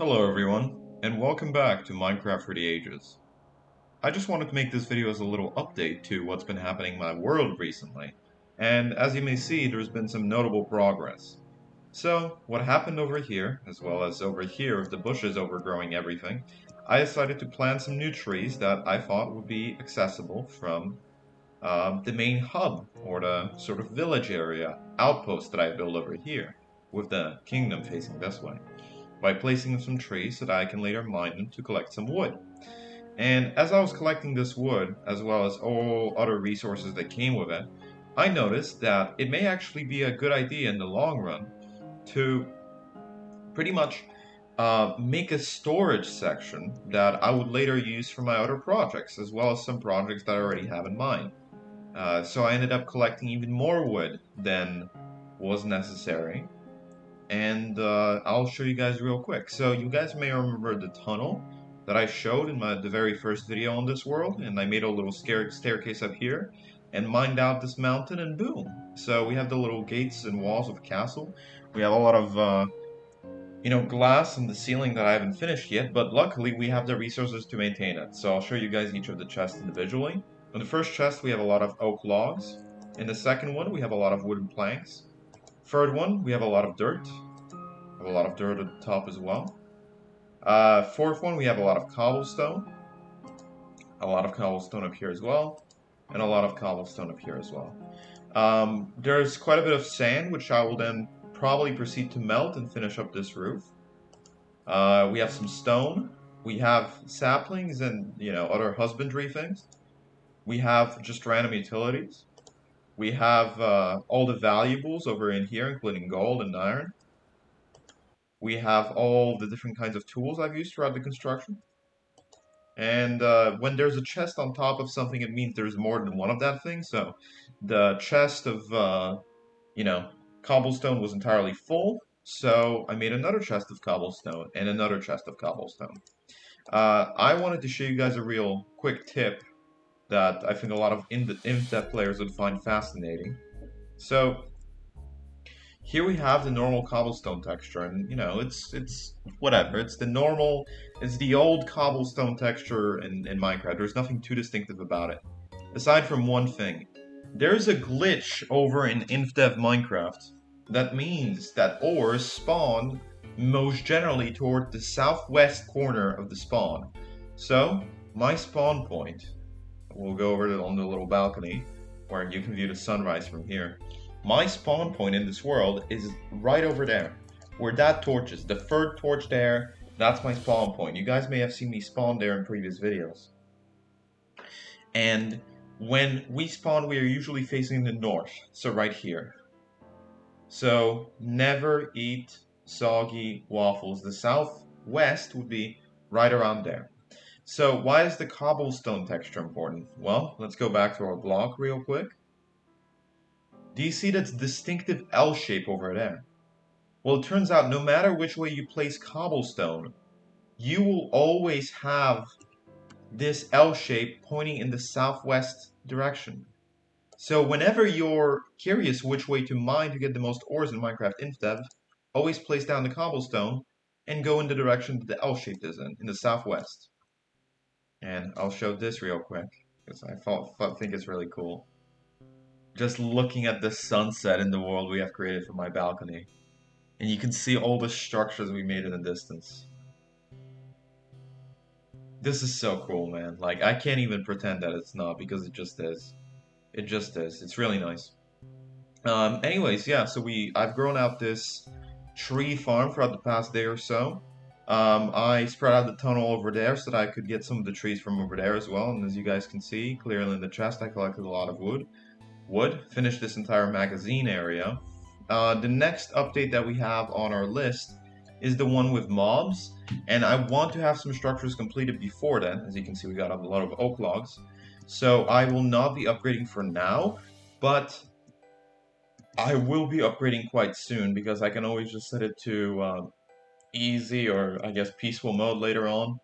Hello everyone, and welcome back to Minecraft for the Ages. I just wanted to make this video as a little update to what's been happening in my world recently, and as you may see, there's been some notable progress. So, what happened over here, as well as over here with the bushes overgrowing everything, I decided to plant some new trees that I thought would be accessible from the main hub, or the sort of village area, outpost that I built over here, with the kingdom facing this way by placing some trees so that I can later mine them to collect some wood. And as I was collecting this wood, as well as all other resources that came with it, I noticed that it may actually be a good idea in the long run to pretty much make a storage section that I would later use for my other projects, as well as some projects that I already have in mind. So I ended up collecting even more wood than was necessary, and I'll show you guys real quick. So you guys may remember the tunnel that I showed in the very first video on this world, and I made a little staircase up here and mined out this mountain, and boom. So we have the little gates and walls of a castle. We have a lot of glass in the ceiling that I haven't finished yet, but luckily we have the resources to maintain it. So I'll show you guys each of the chests individually. In the first chest we have a lot of oak logs. In the second one we have a lot of wooden planks. Third one we have a lot of dirt. Have a lot of dirt at the top as well. Fourth one, we have a lot of cobblestone. A lot of cobblestone up here as well. And a lot of cobblestone up here as well. There's quite a bit of sand, which I will then probably proceed to melt and finish up this roof. We have some stone. We have saplings and, other husbandry things. We have just random utilities. We have all the valuables over in here, including gold and iron. We have all the different kinds of tools I've used throughout the construction. And when there's a chest on top of something, it means there's more than one of that thing. So the chest of, cobblestone was entirely full. So I made another chest of cobblestone and another chest of cobblestone. I wanted to show you guys a real quick tip that I think a lot of Indev players would find fascinating. So here we have the normal cobblestone texture, and it's whatever. It's the old cobblestone texture in Minecraft. There's nothing too distinctive about it, aside from one thing. There's a glitch over in Indev Minecraft that means that ores spawn most generally toward the southwest corner of the spawn. So my spawn point, we'll go over on the little balcony where you can view the sunrise from here. My spawn point in this world is right over there, where that torch is. The third torch there, that's my spawn point. You guys may have seen me spawn there in previous videos. And when we spawn, we are usually facing the north, so right here. So never eat soggy waffles. The southwest would be right around there. So why is the cobblestone texture important? Well, let's go back to our block real quick. Do you see that distinctive L shape over there? Well, it turns out no matter which way you place cobblestone, you will always have this L shape pointing in the southwest direction. So whenever you're curious which way to mine to get the most ores in Minecraft Indev, always place down the cobblestone and go in the direction that the L shape is in the southwest. And I'll show this real quick, because I think it's really cool. Just looking at the sunset in the world we have created from my balcony. And you can see all the structures we made in the distance. This is so cool, man. Like, I can't even pretend that it's not, because it just is. It just is. It's really nice. Anyways, yeah, so I've grown out this tree farm throughout the past day or so. I spread out the tunnel over there so that I could get some of the trees from over there as well. And as you guys can see, clearly in the chest, I collected a lot of wood. Finish this entire magazine area. The next update that we have on our list is the one with mobs, and I want to have some structures completed before then. As you can see, we got a lot of oak logs, so I will not be upgrading for now, but I will be upgrading quite soon, because I can always just set it to easy, or I guess peaceful mode later on,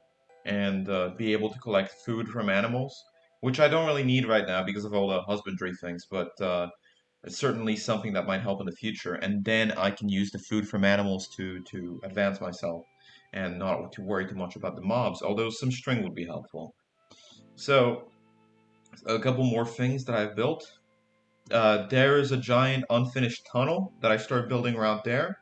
and be able to collect food from animals, which I don't really need right now because of all the husbandry things, but it's certainly something that might help in the future, and then I can use the food from animals to advance myself. and not to worry too much about the mobs, although some string would be helpful. So, a couple more things that I've built. There is a giant unfinished tunnel that I started building around there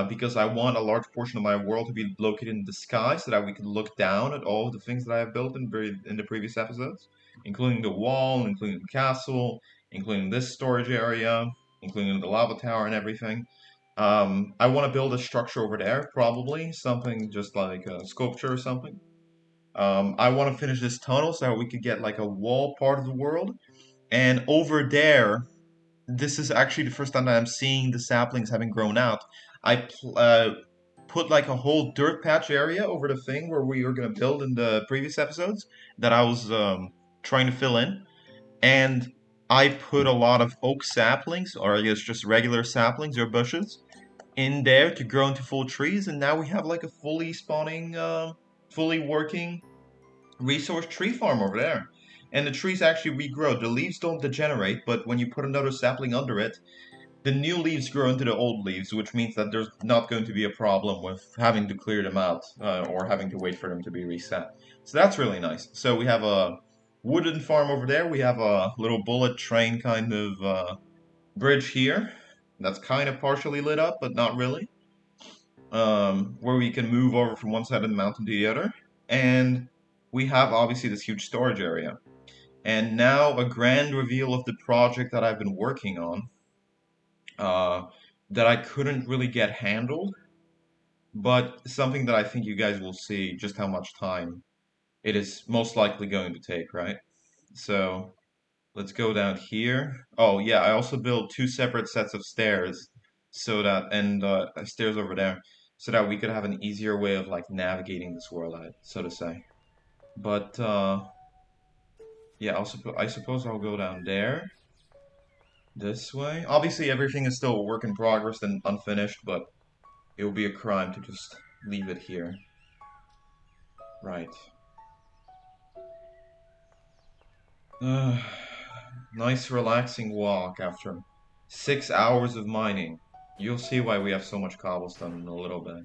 because I want a large portion of my world to be located in the sky so that we can look down at all of the things that I have built in the previous episodes, including the wall, including the castle, including this storage area, including the lava tower and everything. I want to build a structure over there, probably something just like a sculpture or something. I want to finish this tunnel so that we could get like a wall part of the world. And over there, this is actually the first time that I'm seeing the saplings having grown out. I put like a whole dirt patch area over the thing where we were going to build in the previous episodes that I was trying to fill in. And I put a lot of oak saplings, or I guess just regular saplings or bushes, in there to grow into full trees. And now we have like a fully spawning, fully working resource tree farm over there. And the trees actually regrow. The leaves don't degenerate, but when you put another sapling under it, the new leaves grow into the old leaves, which means that there's not going to be a problem with having to clear them out or having to wait for them to be reset. So that's really nice. So we have a wooden farm over there. We have a little bullet train kind of bridge here that's kind of partially lit up, but not really, where we can move over from one side of the mountain to the other. And we have obviously this huge storage area. And now a grand reveal of the project that I've been working on uh, that I couldn't really get handled, but something that I think you guys will see just how much time it is most likely going to take, right? So let's go down here. Oh yeah, I also built two separate sets of stairs so that and stairs over there so that we could have an easier way of like navigating this world, so to say. But yeah, I suppose I'll go down there this way. Obviously, everything is still a work in progress and unfinished, but it would be a crime to just leave it here. Right. Uh, nice relaxing walk after 6 hours of mining. You'll see why we have so much cobblestone in a little bit.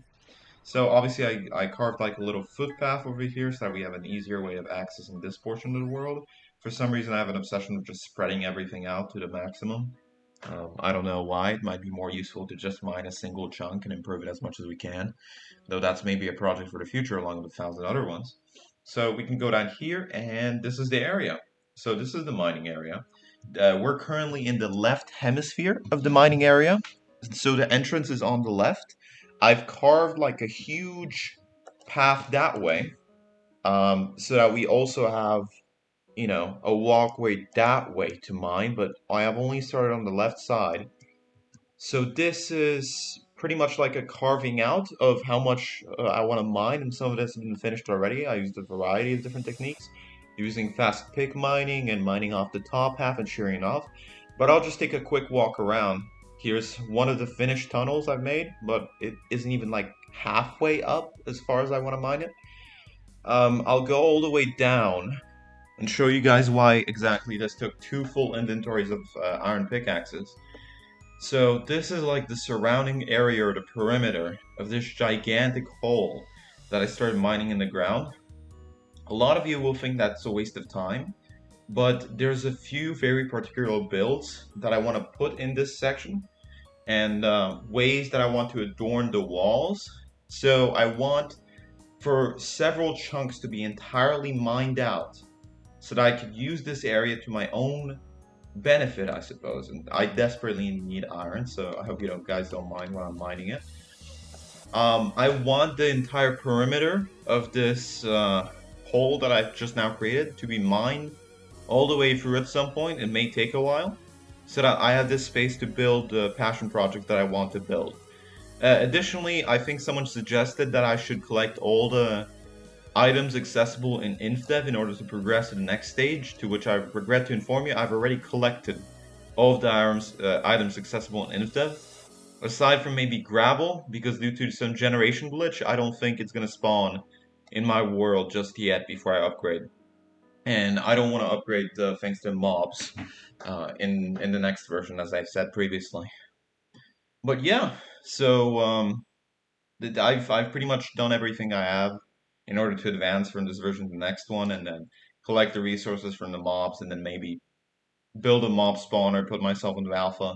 So obviously I carved like a little footpath over here so that we have an easier way of accessing this portion of the world. For some reason I have an obsession with just spreading everything out to the maximum. I don't know why. It might be more useful to just mine a single chunk and improve it as much as we can. Though that's maybe a project for the future along with 1,000 other ones. So we can go down here and this is the area. So this is the mining area. We're currently in the left hemisphere of the mining area. So the entrance is on the left. I've carved like a huge path that way so that we also have, you know, a walkway that way to mine, but I have only started on the left side. So this is pretty much like a carving out of how much I want to mine, and some of this has been finished already. I used a variety of different techniques, using fast pick mining and mining off the top half and shearing it off. But I'll just take a quick walk around. Here's one of the finished tunnels I've made, but it isn't even like halfway up as far as I want to mine it. I'll go all the way down and show you guys why exactly this took two full inventories of iron pickaxes. So this is like the surrounding area or the perimeter of this gigantic hole that I started mining in the ground. A lot of you will think that's a waste of time, but there's a few very particular builds that I want to put in this section and ways that I want to adorn the walls. So I want for several chunks to be entirely mined out so that I could use this area to my own benefit, I suppose. And I desperately need iron, so I hope you guys don't mind when I'm mining it. I want the entire perimeter of this hole that I've just now created to be mined all the way through at some point. It may take a while, so that I have this space to build the passion project that I want to build. Additionally, I think someone suggested that I should collect all the items accessible in Indev in order to progress to the next stage, to which I regret to inform you I've already collected all of the items accessible in Indev. Aside from maybe gravel, because due to some generation glitch, I don't think it's going to spawn in my world just yet before I upgrade. And I don't want to upgrade thanks to mobs in the next version, as I've said previously. But yeah, so I've pretty much done everything I have in order to advance from this version to the next one, and then collect the resources from the mobs, and then maybe build a mob spawner, put myself into alpha.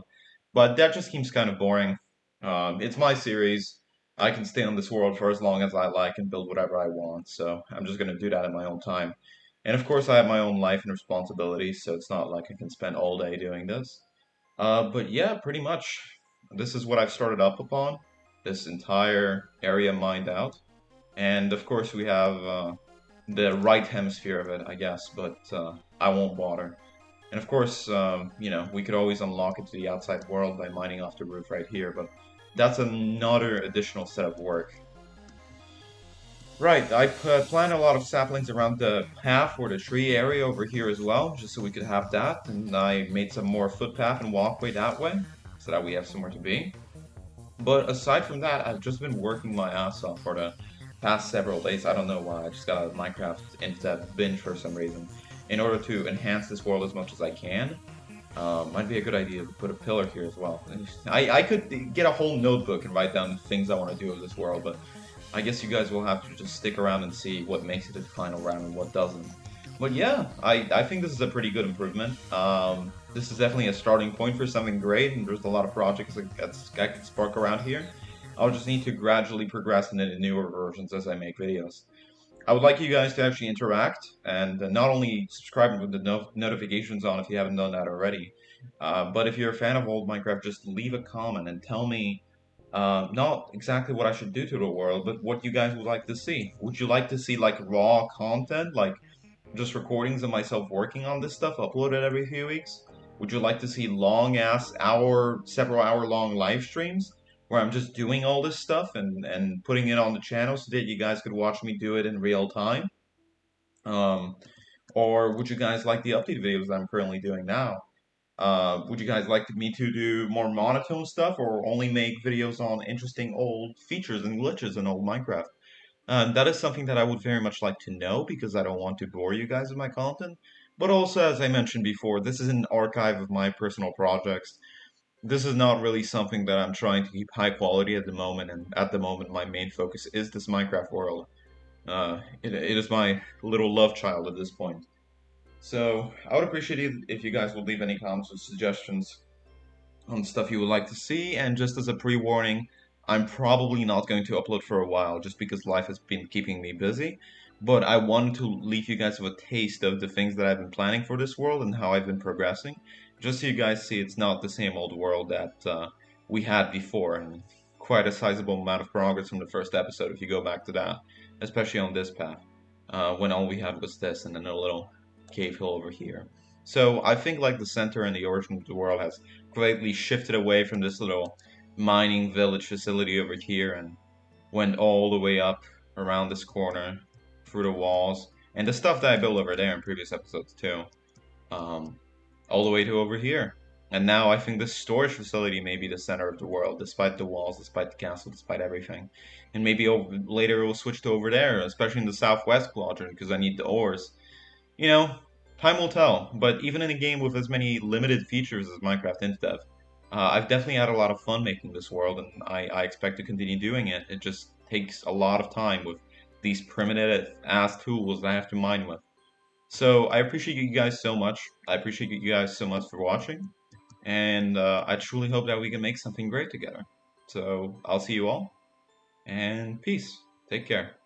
But that just seems kind of boring. It's my series. I can stay on this world for as long as I like and build whatever I want. So I'm just gonna do that in my own time. And of course, I have my own life and responsibilities, so it's not like I can spend all day doing this. But yeah, pretty much. This is what I've started up upon. This entire area mined out. And of course, we have the right hemisphere of it, I guess, but I won't bother. And of course, we could always unlock it to the outside world by mining off the roof right here, but that's another additional set of work. Right, I planted a lot of saplings around the path or the tree area over here as well, just so we could have that, and I made some more footpath and walkway that way, so that we have somewhere to be. But aside from that, I've just been working my ass off for the past several days. I don't know why, I just got a Minecraft Indev binge for some reason, in order to enhance this world as much as I can. Might be a good idea to put a pillar here as well. I could get a whole notebook and write down the things I want to do with this world, but I guess you guys will have to just stick around and see what makes it to the final round and what doesn't. But yeah, I think this is a pretty good improvement. This is definitely a starting point for something great, and there's a lot of projects that could spark around here. I'll just need to gradually progress into newer versions as I make videos. I would like you guys to actually interact and not only subscribe with the notifications on if you haven't done that already, but if you're a fan of old Minecraft, just leave a comment and tell me not exactly what I should do to the world, but what you guys would like to see. Would you like to see like raw content, like just recordings of myself working on this stuff uploaded every few weeks? Would you like to see long ass several hour long live streams where I'm just doing all this stuff and putting it on the channel so that you guys could watch me do it in real time? Um, or would you guys like the update videos that I'm currently doing now? Would you guys like me to do more monotone stuff or only make videos on interesting old features and glitches in old Minecraft? That is something that I would very much like to know because I don't want to bore you guys with my content. But also, as I mentioned before, this is an archive of my personal projects. This is not really something that I'm trying to keep high quality at the moment, and at the moment, my main focus is this Minecraft world. It is my little love child at this point. So, I would appreciate it if you guys would leave any comments or suggestions on stuff you would like to see. And just as a pre-warning, I'm probably not going to upload for a while just because life has been keeping me busy. But I wanted to leave you guys with a taste of the things that I've been planning for this world and how I've been progressing. Just so you guys see it's not the same old world that we had before. And quite a sizable amount of progress from the first episode if you go back to that, especially on this path, when all we had was this and then a little cave hill over here. So I think like the center and the origin of the world has greatly shifted away from this little mining village facility over here and went all the way up around this corner through the walls and the stuff that I built over there in previous episodes too, um, all the way to over here. And now I think this storage facility may be the center of the world, despite the walls, despite the castle, despite everything. And maybe later it will switch to over there, especially in the southwest quadrant, because I need the ores. You know, time will tell, but even in a game with as many limited features as Minecraft Indev, I've definitely had a lot of fun making this world, and I expect to continue doing it. It just takes a lot of time with these primitive ass tools that I have to mine with. So I appreciate you guys so much. I appreciate you guys so much for watching, and I truly hope that we can make something great together. So I'll see you all, and peace. Take care.